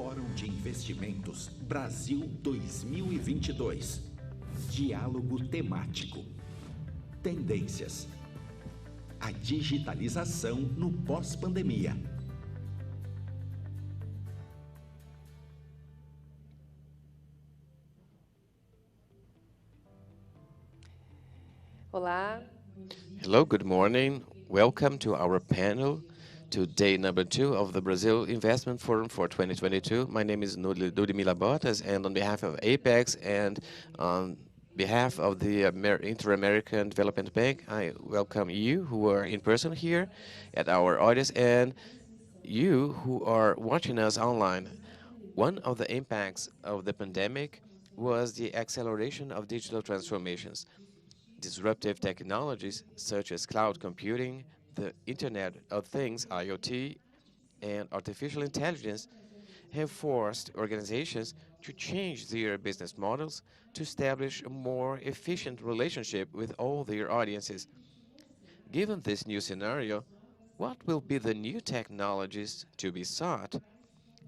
Fórum de Investimentos Brasil 2022. Diálogo temático. Tendências. A digitalização no pós-pandemia. Olá. Hello, good morning. Welcome to our panel, to day number 2 of the Brazil Investment Forum for 2022. My name is Ludmila Botas, and on behalf of Apex and on behalf of the Inter-American Development Bank, I welcome you who are in person here at our audience and you who are watching us online. One of the impacts of the pandemic was the acceleration of digital transformations. Disruptive technologies such as cloud computing, the Internet of Things, IoT, and artificial intelligence have forced organizations to change their business models to establish a more efficient relationship with all their audiences. Given this new scenario, what will be the new technologies to be sought,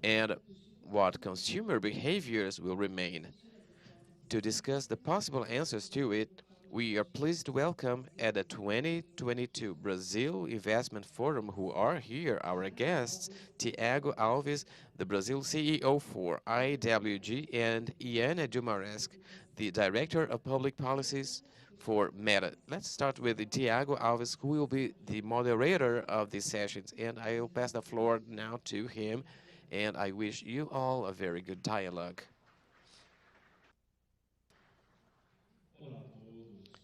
and what consumer behaviors will remain? To discuss the possible answers to it, we are pleased to welcome at the 2022 Brazil Investment Forum who are here our guests, Thiago Alves, the Brazil CEO for IWG, and Iana Dumaresque, the Director of Public Policies for Meta. Let's start with Thiago Alves, who will be the moderator of these sessions, and I will pass the floor now to him, and I wish you all a very good dialogue.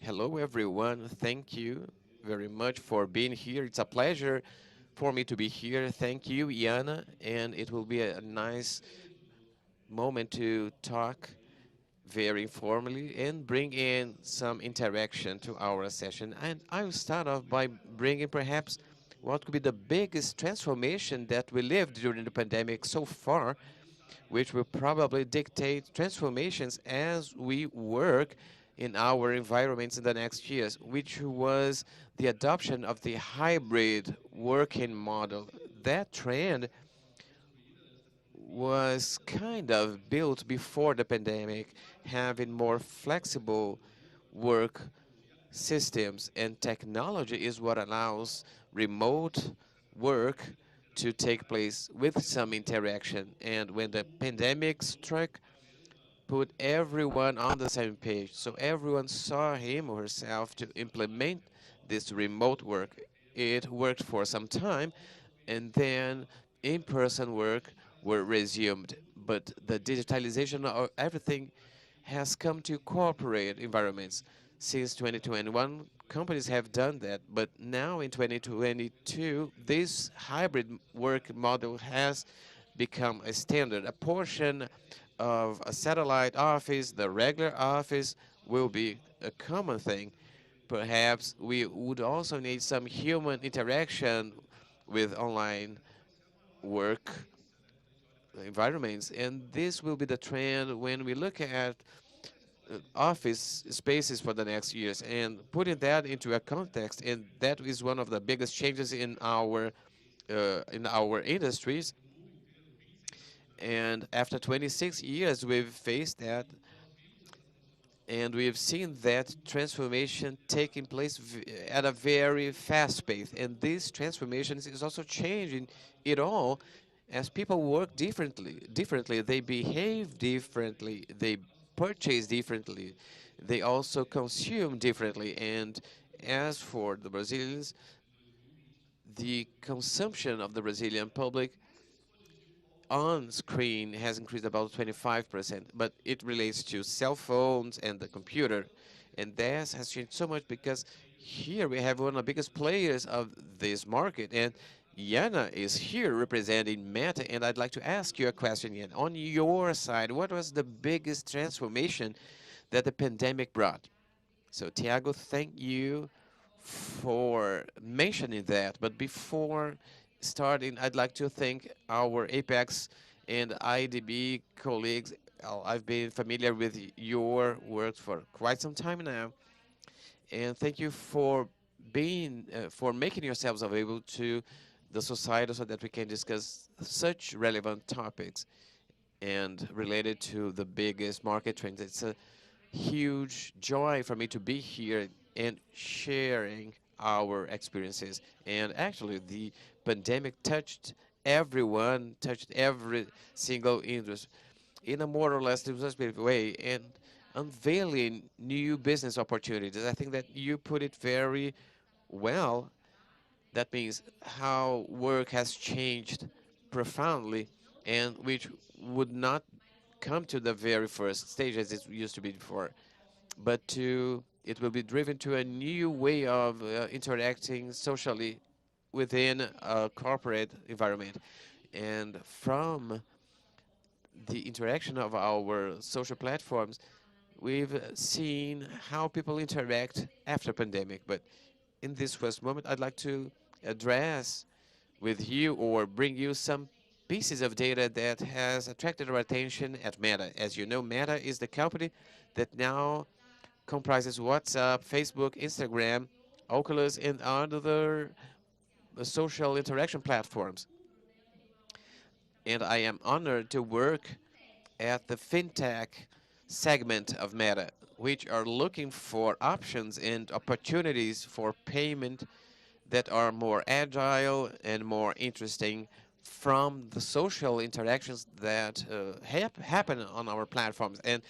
Hello, everyone. Thank you very much for being here. It's a pleasure for me to be here. Thank you, Iana, and it will be a nice moment to talk very informally and bring in some interaction to our session. And I will start off by bringing perhaps what could be the biggest transformation that we lived during the pandemic so far, which will probably dictate transformations as we work in our environments in the next years, which was the adoption of the hybrid working model. That trend was kind of built before the pandemic, having more flexible work systems, and technology is what allows remote work to take place with some interaction. And when the pandemic struck, put everyone on the same page. So everyone saw him or herself to implement this remote work. It worked for some time, and then in-person work were resumed. But the digitalization of everything has come to corporate environments. Since 2021, companies have done that, but now in 2022, this hybrid work model has become a standard. A portion of a satellite office, the regular office, will be a common thing. Perhaps we would also need some human interaction with online work environments, and this will be the trend when we look at office spaces for the next years. And putting that into a context, and that is one of the biggest changes in our industries. And after 26 years, we've faced that, and we've seen that transformation taking place at a very fast pace. And this transformation is also changing it all as people work differently. They behave differently. They purchase differently. They also consume differently. And as for the Brazilians, the consumption of the Brazilian public on screen has increased about 25%, but it relates to cell phones and the computer. And that has changed so much because here we have one of the biggest players of this market. And Iana is here representing Meta, and I'd like to ask you a question, Iana. On your side, what was the biggest transformation that the pandemic brought? So, Thiago, thank you for mentioning that. But before starting, I'd like to thank our Apex and IDB colleagues. I've been familiar with your work for quite some time now. And thank you for being, for making yourselves available to the society so that we can discuss such relevant topics. and related to the biggest market trends. It's a huge joy for me to be here and sharing our experiences. And actually, the pandemic touched everyone, touched every single industry in a more or less demonstrative way, and unveiling new business opportunities. I think that you put it very well. That means how work has changed profoundly, and which would not come to the very first stage as it used to be before, but it will be driven to a new way of interacting socially within a corporate environment. And from the interaction of our social platforms, we've seen how people interact after pandemic. But in this first moment, I'd like to address with you or bring you some pieces of data that has attracted our attention at Meta. As you know, Meta is the company that now comprises WhatsApp, Facebook, Instagram, Oculus, and other social interaction platforms. And I am honored to work at the fintech segment of Meta, which are looking for options and opportunities for payment that are more agile and more interesting from the social interactions that happen on our platforms. And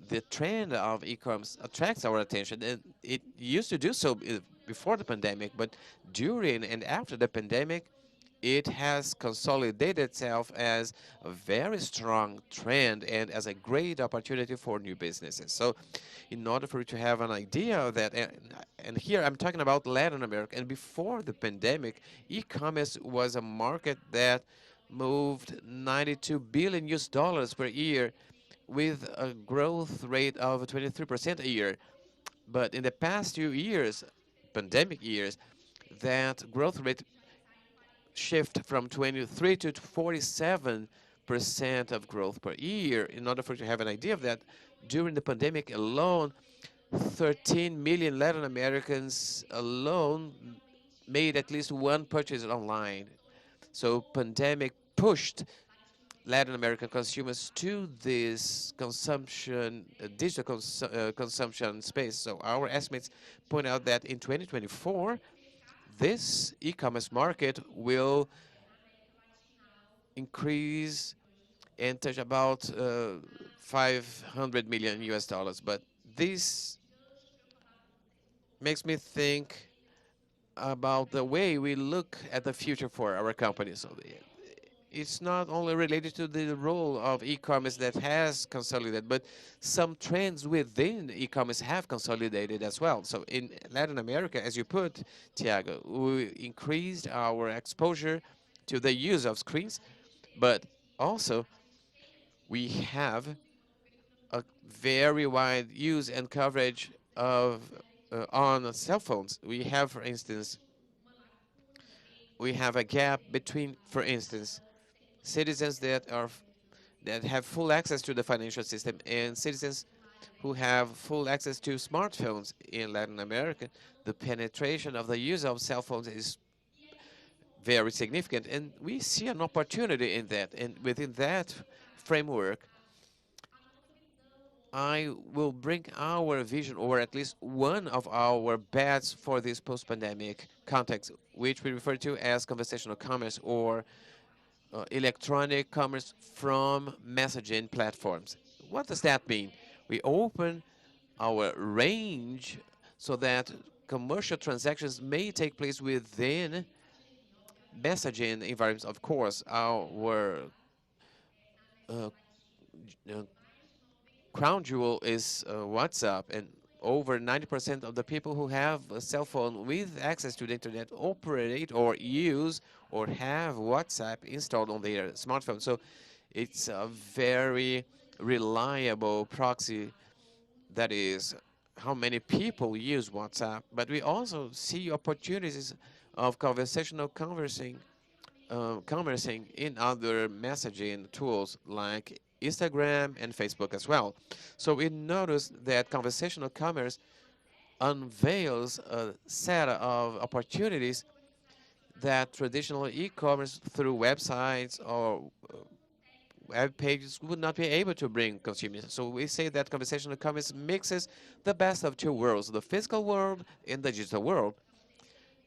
the trend of e-commerce attracts our attention, and it used to do so before the pandemic, but during and after the pandemic, it has consolidated itself as a very strong trend and as a great opportunity for new businesses. So in order for you to have an idea of that, and here I'm talking about Latin America, and before the pandemic, e-commerce was a market that moved 92 billion US dollars per year with a growth rate of 23% a year. But in the past 2 years, pandemic years, that growth rate shift from 23 to 47% of growth per year. In order for you to have an idea of that, during the pandemic alone, 13 million Latin Americans alone made at least one purchase online. So pandemic pushed Latin American consumers to this consumption, consumption space. So our estimates point out that in 2024, this e-commerce market will increase and touch about 500 million US dollars. But this makes me think about the way we look at the future for our company. So it's not only related to the role of e-commerce that has consolidated, but some trends within e-commerce have consolidated as well. So in Latin America, as you put, Tiago, we increased our exposure to the use of screens, but also we have a very wide use and coverage of on cell phones. We have, for instance, we have a gap between, for instance, citizens that have full access to the financial system and citizens who have full access to smartphones in Latin America. The penetration of the use of cell phones is very significant, and we see an opportunity in that. And within that framework, I will bring our vision, or at least one of our bets for this post-pandemic context, which we refer to as conversational commerce or electronic commerce from messaging platforms. What does that mean? We open our range so that commercial transactions may take place within messaging environments. Of course, our uh, crown jewel is WhatsApp, and over 90% of the people who have a cell phone with access to the internet operate or use or have WhatsApp installed on their smartphone. So it's a very reliable proxy. That is how many people use WhatsApp. But we also see opportunities of conversing in other messaging tools like Instagram and Facebook as well. So we noticed that conversational commerce unveils a set of opportunities that traditional e-commerce through websites or web pages would not be able to bring consumers. So we say that conversational commerce mixes the best of two worlds, the physical world and the digital world.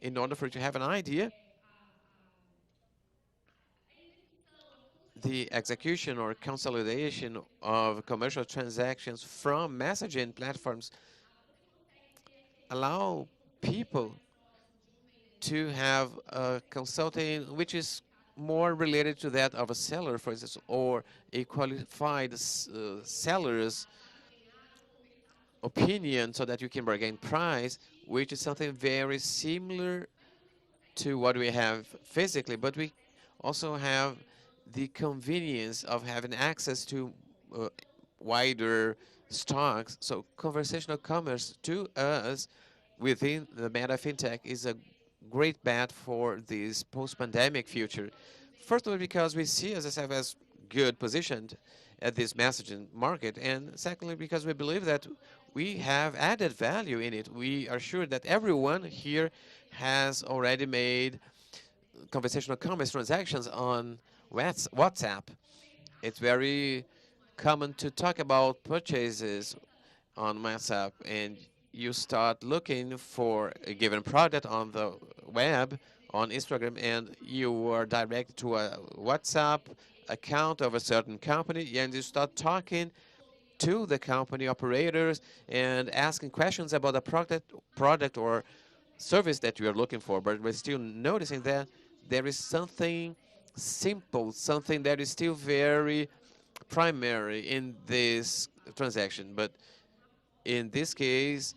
In order for you to have an idea, the execution or consolidation of commercial transactions from messaging platforms allow people to have a consulting which is more related to that of a seller, for instance, or a qualified seller's opinion so that you can bargain price, which is something very similar to what we have physically, but we also have the convenience of having access to wider stocks. So conversational commerce to us within the meta fintech is a great bet for this post-pandemic future. First of all, because we see ourselves as good positioned at this messaging market, and secondly, because we believe that we have added value in it. We are sure that everyone here has already made conversational commerce transactions on WhatsApp. It's very common to talk about purchases on WhatsApp, and you start looking for a given product on the web, on Instagram, and you are directed to a WhatsApp account of a certain company, and you start talking to the company operators and asking questions about the product or service that you are looking for. But we're still noticing that there is something simple, something that is still very primary in this transaction. But in this case,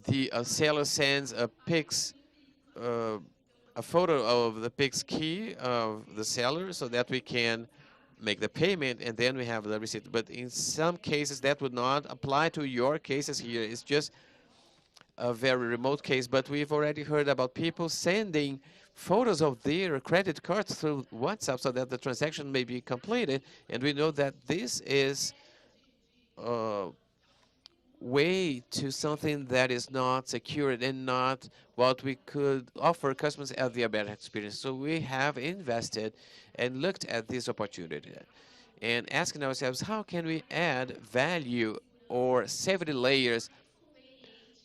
the seller sends uh, a photo of the Pix key of the seller so that we can make the payment and then we have the receipt. But in some cases, that would not apply to your cases here. It's just a very remote case, but we've already heard about people sending photos of their credit cards through WhatsApp so that the transaction may be completed. And we know that this is a way to something that is not secured and not what we could offer customers as the better experience. So we have invested and looked at this opportunity and asking ourselves, how can we add value or safety layers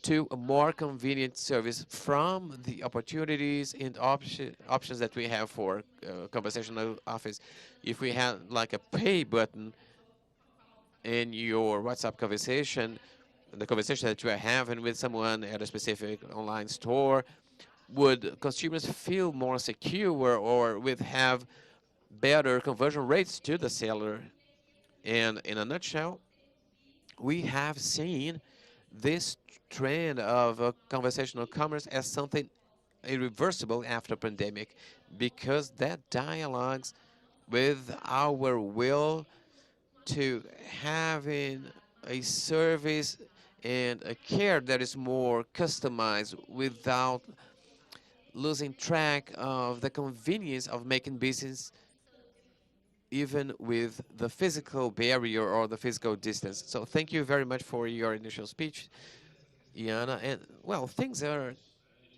to a more convenient service from the opportunities and options that we have for conversational office. If we had like a pay button in your WhatsApp conversation, the conversation that you are having with someone at a specific online store, would consumers feel more secure or would have better conversion rates to the seller? And in a nutshell, we have seen this trend of conversational commerce as something irreversible after pandemic, because that dialogues with our will to having a service and a care that is more customized without losing track of the convenience of making business even with the physical barrier or the physical distance. So thank you very much for your initial speech, Iana. And well, things are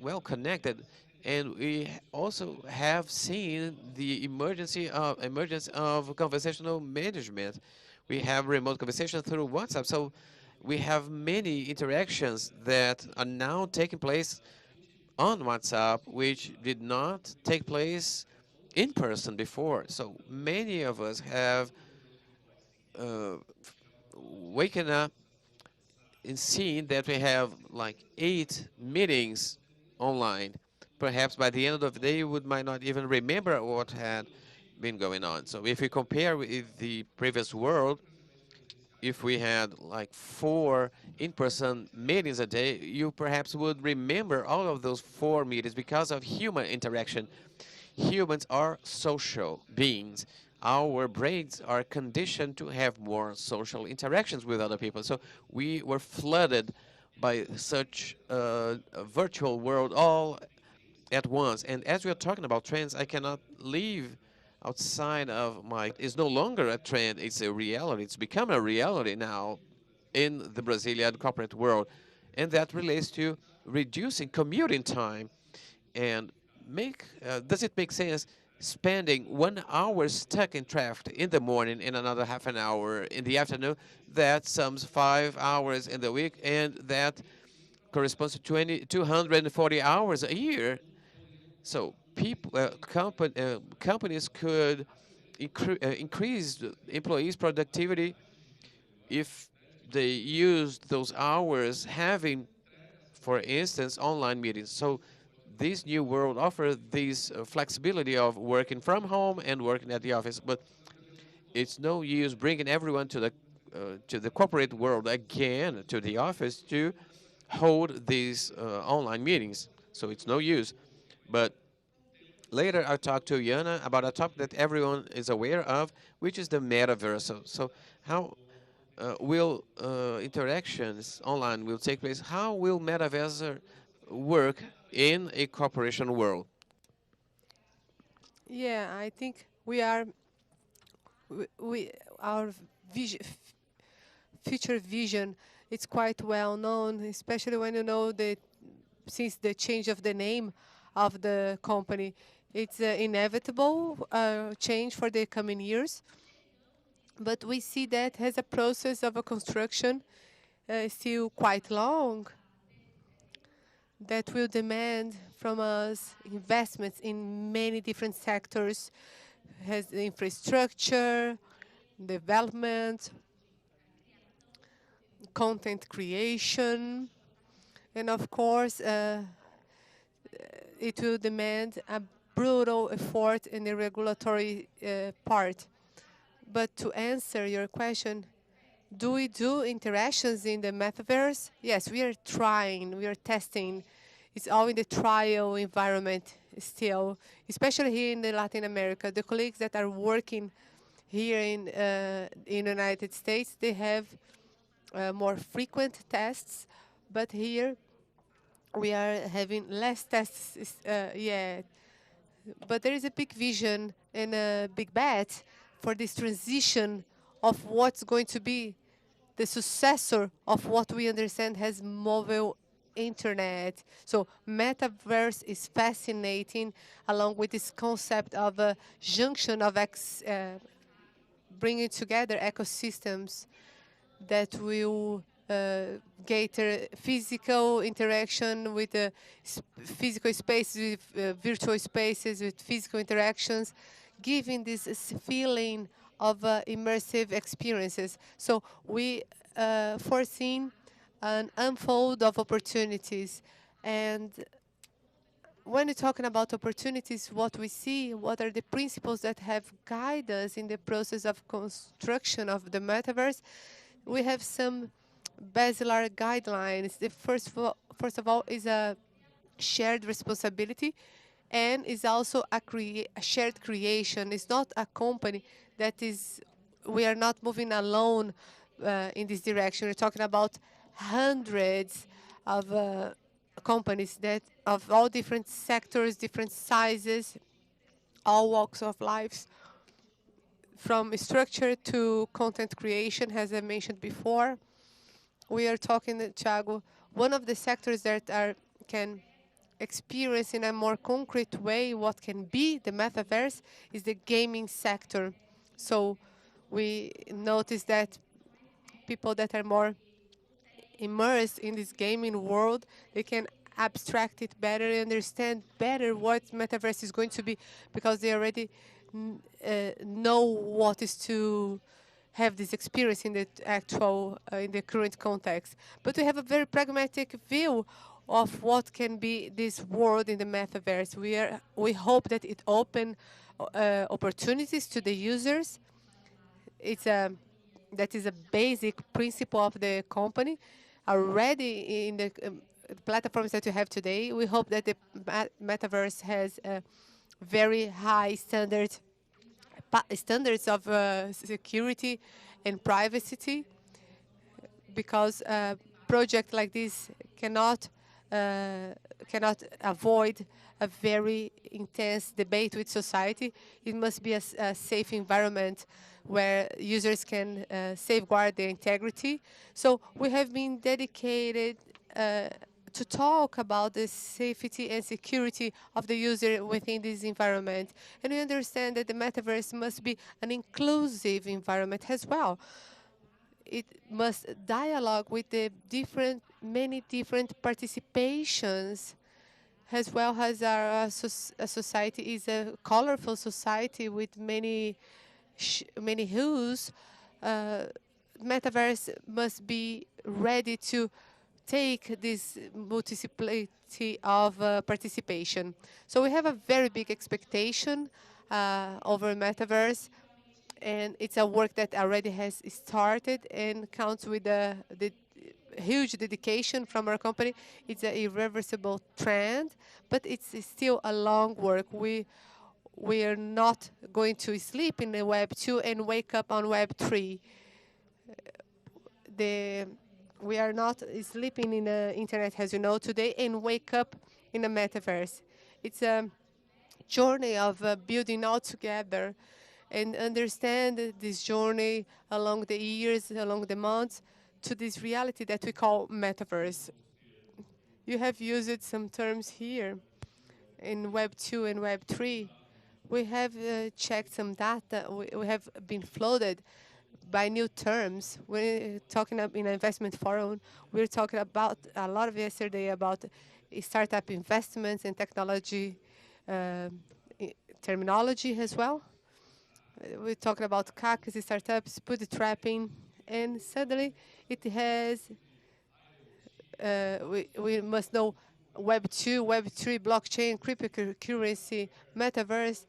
well connected, and we also have seen the emergence of conversational management. We have remote conversation through WhatsApp, so we have many interactions that are now taking place on WhatsApp, which did not take place in person before. So many of us have uh, waken up and seeing that we have like 8 meetings online. Perhaps by the end of the day, we might not even remember what had been going on. So if we compare with the previous world, if we had like 4 in-person meetings a day, you perhaps would remember all of those 4 meetings because of human interaction. Humans are social beings. Our brains are conditioned to have more social interactions with other people. So we were flooded by such a virtual world all at once. And as we are talking about trends, I cannot leave outside of my... It's no longer a trend, it's a reality. It's become a reality now in the Brazilian corporate world. And that relates to reducing commuting time. And does it make sense spending 1 hour stuck in traffic in the morning and another half an hour in the afternoon, that sums 5 hours in the week, and that corresponds to 240 hours a year. So people, companies could increase the employees' productivity if they used those hours having, for instance, online meetings. So this new world offers this flexibility of working from home and working at the office, but it's no use bringing everyone to the corporate world again, to the office, to hold these online meetings. So it's no use. But later I'll talk to Yana about a topic that everyone is aware of, which is the metaverse. So how will interactions online will take place? How will metaverse work in a corporation world? Yeah, I think we are we our vision, future vision, it's quite well known, especially when you know that since the change of the name of the company, it's inevitable change for the coming years. But we see that as a process of a construction still quite long, that will demand from us investments in many different sectors, has infrastructure, development, content creation, and of course, it will demand a brutal effort in the regulatory part. But to answer your question, do we do interactions in the metaverse? Yes, we are trying, we are testing. It's all in the trial environment still, especially here in the Latin America. The colleagues that are working here in the United States, they have more frequent tests, but here we are having less tests yet. But there is a big vision and a big bet for this transition of what's going to be the successor of what we understand as mobile internet. So metaverse is fascinating, along with this concept of a junction of bringing together ecosystems that will cater physical interaction with physical spaces, with virtual spaces, with physical interactions, giving this feeling of immersive experiences. So we foreseen an unfold of opportunities. And when you're talking about opportunities, what we see, what are the principles that have guided us in the process of construction of the metaverse, we have some basilar guidelines. The first of all is a shared responsibility, and is also a shared creation. It's not a company that is, we are not moving alone in this direction. We're talking about hundreds of companies that of all different sectors, different sizes, all walks of lives, from structure to content creation, as I mentioned before. We are talking, Thiago, one of the sectors that can experience in a more concrete way what can be the metaverse is the gaming sector. So we notice that people that are more immersed in this gaming world, they can abstract it better, understand better what metaverse is going to be, because they already know what is to have this experience in the actual, in the current context. But we have a very pragmatic view of what can be this world in the metaverse. We hope that it open opportunities to the users. That is a basic principle of the company. Already in the platforms that you have today, we hope that the metaverse has a very high standards of security and privacy, because a project like this cannot avoid a very intense debate with society. It must be a safe environment where users can safeguard their integrity. So we have been dedicated to talk about the safety and security of the user within this environment. And we understand that the metaverse must be an inclusive environment as well. It must dialogue with the many different participations, as well as our society is a colorful society with many hues. Metaverse must be ready to take this multiplicity of participation. So we have a very big expectation over metaverse, and it's a work that already has started and counts with the huge dedication from our company. It's an irreversible trend, but it's still a long work. We are not going to sleep in the Web 2 and wake up on Web 3. We are not sleeping in the internet, as you know, today, and wake up in the metaverse. It's a journey of building all together and understand this journey along the years, along the months, to this reality that we call metaverse. You have used some terms here in Web 2 and Web 3. We have checked some data. We have been flooded by new terms. We're talking in an investment forum. We're talking about a lot of yesterday about startup investments and technology terminology as well. We're talking about CACs, startups, bootstrapping, and suddenly it has, we must know Web 2, Web 3, blockchain, cryptocurrency, metaverse.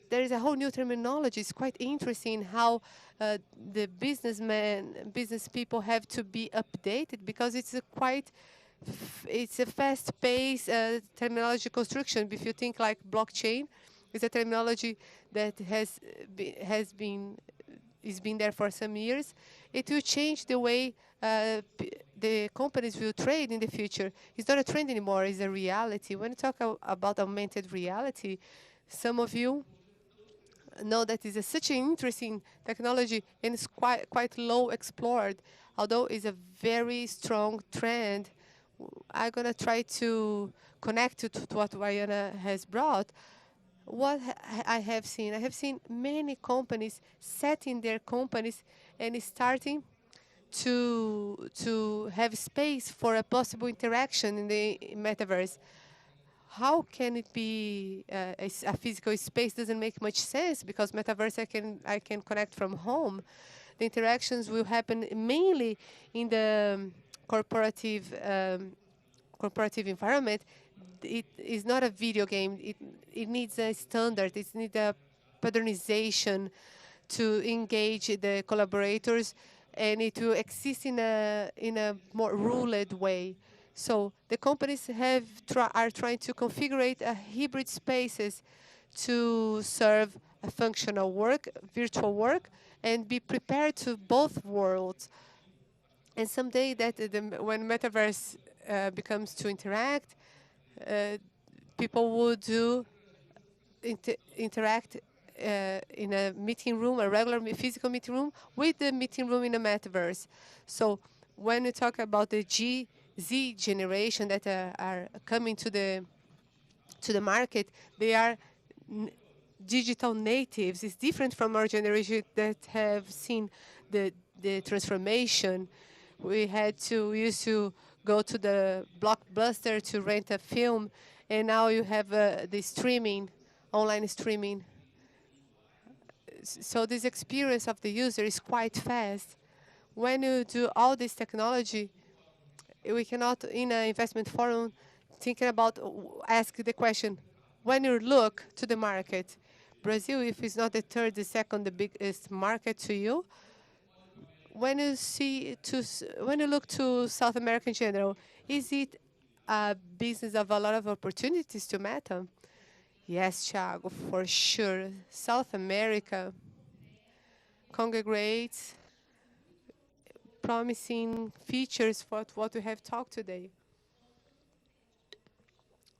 There is a whole new terminology. It's quite interesting how the business people have to be updated, because it's a fast-paced terminology construction. If you think like blockchain, it's a terminology that has been there for some years. It will change the way the companies will trade in the future. It's not a trend anymore, it's a reality. When you talk about augmented reality, some of you know that it's such an interesting technology, and it's quite low explored, although it's a very strong trend. I'm going to try to connect it to what Wayana has brought. What I have seen many companies setting their companies and starting to have space for a possible interaction in the metaverse. How can it be a physical space? Doesn't make much sense, because metaverse I can connect from home. The interactions will happen mainly in the corporative environment. It is not a video game. It needs a standard. It needs a modernization to engage the collaborators, and it will exist in a more ruled way. So the companies are trying to configure a hybrid spaces to serve a functional work, virtual work, and be prepared to both worlds. And someday that when metaverse becomes to interact, people would interact in a meeting room, a regular physical meeting room, with the meeting room in the metaverse. So when we talk about the Z generation that are coming to the market, they are digital natives. It's different from our generation that have seen the transformation. We used to go to the Blockbuster to rent a film, and now you have the streaming, online streaming. So this experience of the user is quite fast. When you do all this technology, we cannot, in an investment forum, thinking about, ask the question, when you look to the market, Brazil, if it's not the third, the second, the biggest market to you, when you look to South America in general, is it a business of a lot of opportunities to Meta? Yes, Thiago, for sure. South America congregates promising features for what we have talked today.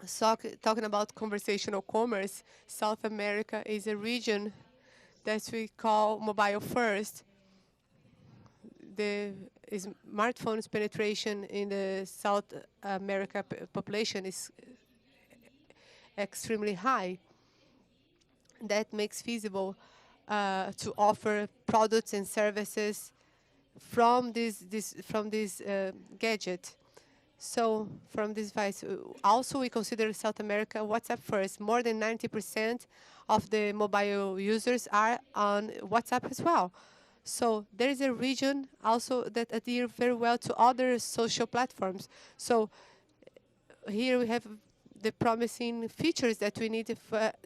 So, talking about conversational commerce, South America is a region that we call mobile first. The smartphones penetration in the South America population is extremely high. That makes feasible to offer products and services from this gadget. So from this device, also we consider South America WhatsApp first. More than 90% of the mobile users are on WhatsApp as well. So there is a region also that adhere very well to other social platforms. So here we have the promising features that we need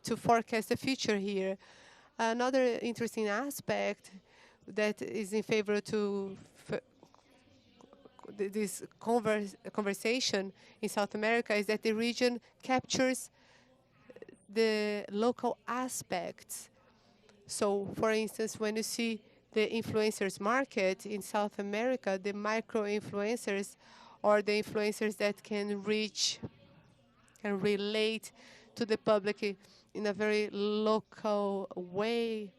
to forecast the future here. Another interesting aspect that is in favor to this conversation in South America is that the region captures the local aspects. So, for instance, when you see the influencers market in South America, the micro-influencers or the influencers that can reach and relate to the public in a very local way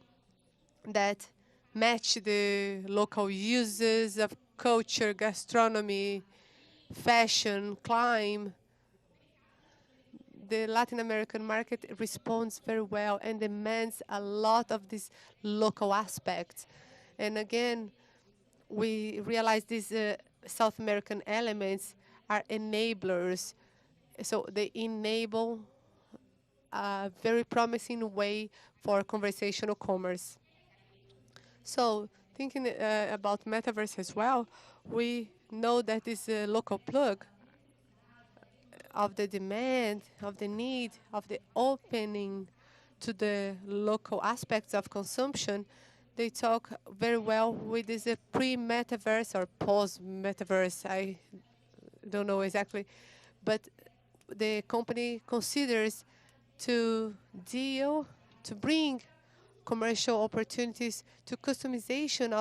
that match the local uses of culture, gastronomy, fashion, climb. The Latin American market responds very well and demands a lot of these local aspects. And again, we realize these South American elements are enablers. So they enable a very promising way for conversational commerce. So thinking about metaverse as well, we know that this local plug of the demand, of the need, of the opening to the local aspects of consumption, they talk very well with this pre-metaverse or post-metaverse. I don't know exactly, but the company considers to bring commercial opportunities to customization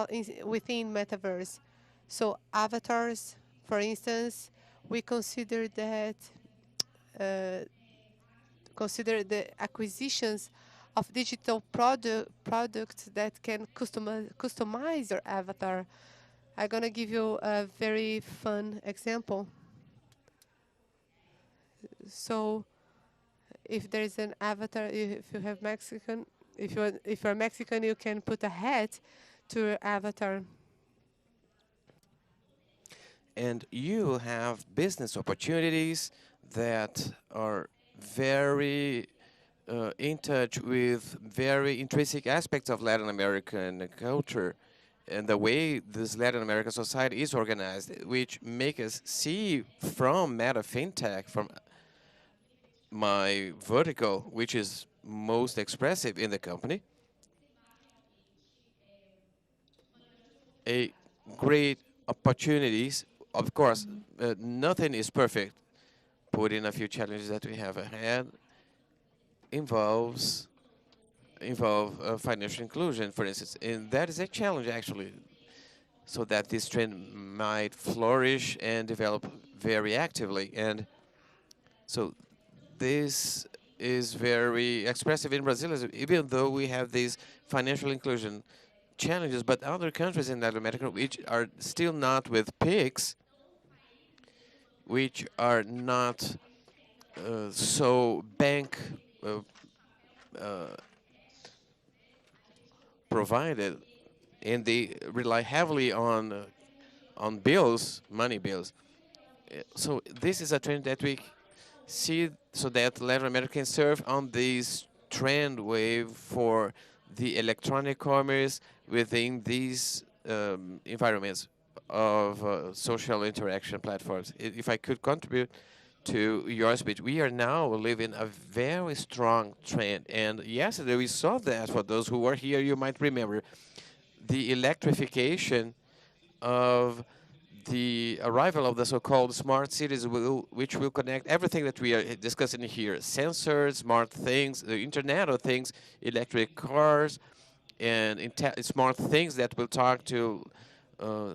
within metaverse. So avatars, for instance, we consider that consider the acquisitions of digital products that can customize your avatar. I'm gonna give you a very fun example. So if there's an avatar, if you have Mexican, if you're Mexican, you can put a hat to your avatar. And you have business opportunities that are very in touch with very intrinsic aspects of Latin American culture and the way this Latin American society is organized, which make us see from Meta FinTech, from my vertical, which is most expressive in the company, a great opportunities. Of course, nothing is perfect. Put in a few challenges that we have ahead involve financial inclusion, for instance, and that is a challenge actually, so that this trend might flourish and develop very actively. And so this is very expressive in Brazil, even though we have these financial inclusion challenges, but other countries in Latin America which are still not with PIX, which are not so bank provided, and they rely heavily on bills, money bills. So this is a trend that we see, so that Latin America can serve on this trend wave for the electronic commerce within these environments of social interaction platforms. If I could contribute to your speech, we are now living a very strong trend. And yesterday we saw that, for those who were here, you might remember, the electrification of the arrival of the so-called smart cities, which will connect everything that we are discussing here: sensors, smart things, the Internet of Things, electric cars, and smart things that will talk to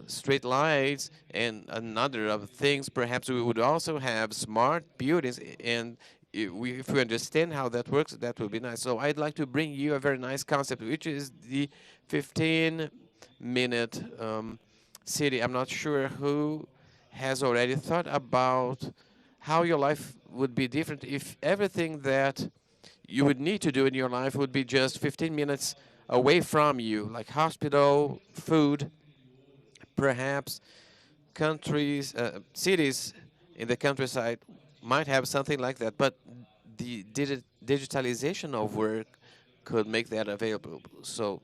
street lights and another of things. Perhaps we would also have smart buildings, and if we understand how that works, that will be nice. So I'd like to bring you a very nice concept, which is the 15-minute city, I'm not sure who has already thought about how your life would be different if everything that you would need to do in your life would be just 15 minutes away from you, like hospital, food, perhaps countries, cities in the countryside might have something like that, but the digitalization of work could make that available. So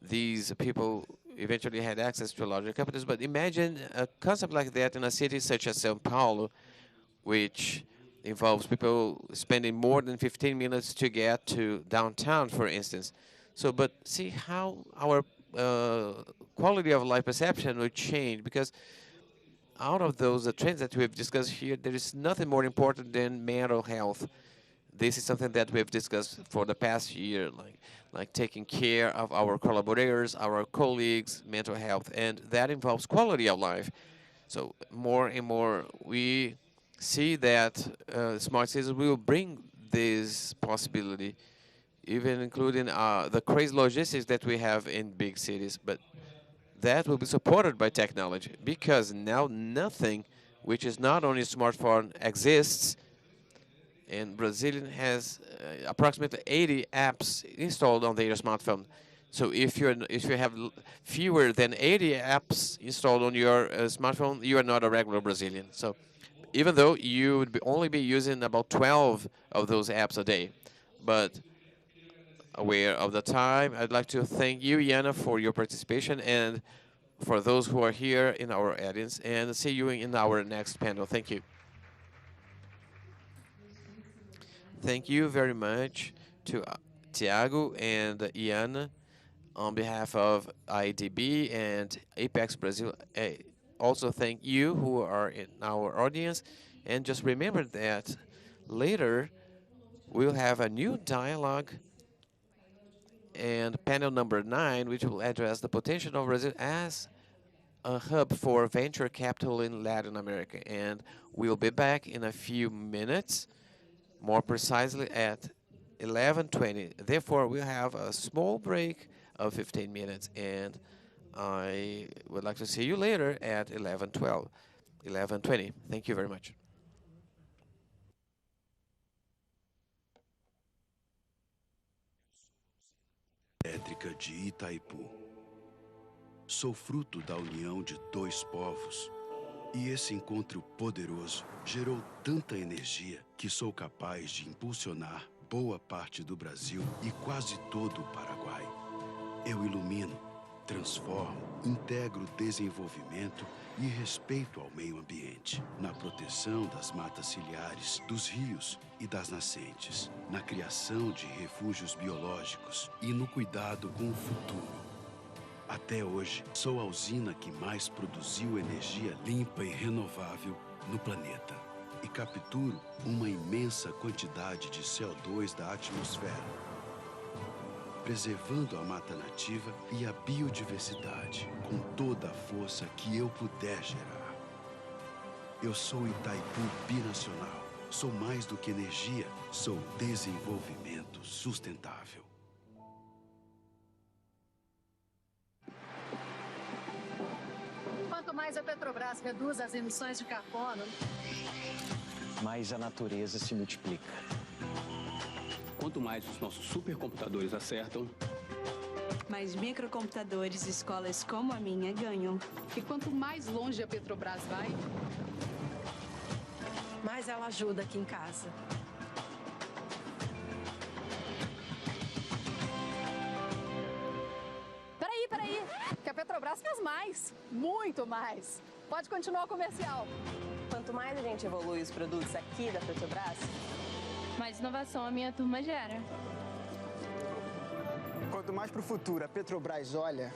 these people eventually had access to larger companies, but imagine a concept like that in a city such as São Paulo, which involves people spending more than 15 minutes to get to downtown, for instance. So, but see how our quality of life perception would change, because out of those trends that we've discussed here, there is nothing more important than mental health. This is something that we've discussed for the past year, like taking care of our collaborators, our colleagues, mental health, and that involves quality of life. So more and more we see that smart cities will bring this possibility, even including the crazy logistics that we have in big cities. But that will be supported by technology, because now nothing which is not on a smartphone exists. And Brazilian has approximately 80 apps installed on their smartphone. So if you have fewer than 80 apps installed on your smartphone, you are not a regular Brazilian. So even though you would only be using about 12 of those apps a day, but aware of the time, I'd like to thank you, Yana, for your participation, and for those who are here in our audience, and see you in our next panel. Thank you. Thank you very much to Thiago and Iana on behalf of IDB and ApexBrasil. Also thank you who are in our audience, and just remember that later we'll have a new dialogue and panel number 9, which will address the potential of Brazil as a hub for venture capital in Latin America. And we'll be back in a few minutes, more precisely at 11:20. Therefore, we'll have a small break of 15 minutes, and I would like to see you later at 11:12, 11:20. Thank you very much. Elétrica de Itaipu. Sou fruto da união de dois povos. E esse encontro poderoso gerou tanta energia que sou capaz de impulsionar boa parte do Brasil e quase todo o Paraguai. Eu ilumino, transformo, integro desenvolvimento e respeito ao meio ambiente, na proteção das matas ciliares, dos rios e das nascentes, na criação de refúgios biológicos e no cuidado com o futuro. Até hoje, sou a usina que mais produziu energia limpa e renovável no planeta. E capturo uma imensa quantidade de CO2 da atmosfera, preservando a mata nativa e a biodiversidade com toda a força que eu puder gerar. Eu sou Itaipu binacional. Sou mais do que energia, sou desenvolvimento sustentável. Quanto mais a Petrobras reduz as emissões de carbono, mais a natureza se multiplica. Quanto mais os nossos supercomputadores acertam, mais microcomputadores e escolas como a minha ganham. E quanto mais longe a Petrobras vai, mais ela ajuda aqui em casa. Peraí, que a Petrobras faz mais, muito mais. Pode continuar o comercial. Quanto mais a gente evolui os produtos aqui da Petrobras, mais inovação a minha turma gera. Quanto mais para o futuro a Petrobras olha,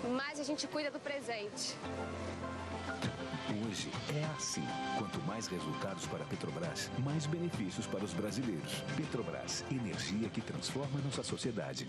mais a gente cuida do presente. Hoje é assim. Quanto mais resultados para a Petrobras, mais benefícios para os brasileiros. Petrobras, energia que transforma nossa sociedade.